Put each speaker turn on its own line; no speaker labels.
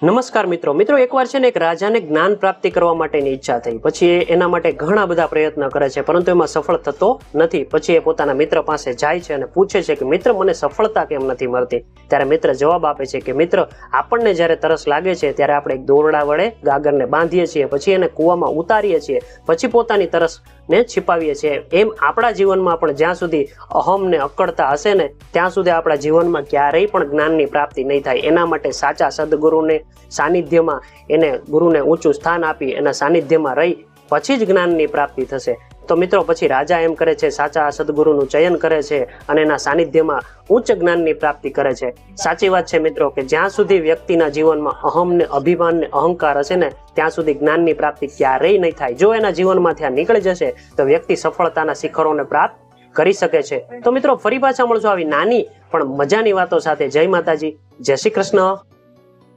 નમસ્કાર મિત્રો મિત્રો એકવાર છે ને એક રાજાને જ્ઞાન પ્રાપ્તિ કરવા માટેની ઈચ્છા થઈ। પછી એના માટે ઘણા બધા પ્રયત્ન કરે છે પરંતુ એમાં સફળ થતો નથી। પછી એ પોતાના મિત્ર પાસે જાય છે અને પૂછે છે કે મિત્ર મને સફળતા કેમ નથી મળતી। ત્યારે મિત્ર જવાબ આપે છે કે મિત્ર આપણને જ્યારે તરસ લાગે છે ત્યારે આપણે એક દોરડા વડે ગાગરને બાંધીએ છીએ, પછી એને કૂવામાં ઉતારીએ છીએ, પછી પોતાની તરસને छिपाવીએ છીએ। એમ આપણા જીવનમાં પણ જ્યાં સુધી અહમ ને અક્કડતા હશે ને ત્યાં સુધી આપણા જીવનમાં ક્યારેય પણ જ્ઞાનની પ્રાપ્તિ નહીં થાય। એના માટે સાચા સદગુરુને સાનિધ્યમાં એને ગુરુને ઊંચું સ્થાન આપી એના સાનિધ્યમાં રહી પછી જ જ્ઞાનની પ્રાપ્તિ થશે। તો મિત્રો પછી રાજા એમ કરે છે, સાચા સદગુરુનું ચયન કરે છે અને એના સાનિધ્યમાં ઉચ્ચ જ્ઞાનની પ્રાપ્તિ કરે છે। સાચી વાત છે મિત્રો કે જ્યાં સુધી વ્યક્તિના જીવનમાં અહમ ને અભિમાન ને અહંકાર હશે ને ત્યાં સુધી જ્ઞાનની પ્રાપ્તિ ક્યારેય નહીં થાય। જો એના જીવનમાંથી આ નીકળી જશે તો વ્યક્તિ સફળતાના શિખરોને પ્રાપ્ત કરી શકે છે। તો મિત્રો ફરી પાછા મળશું આવી નાની પણ મજાની વાતો સાથે। જય માતાજી, જય શ્રી કૃષ્ણ।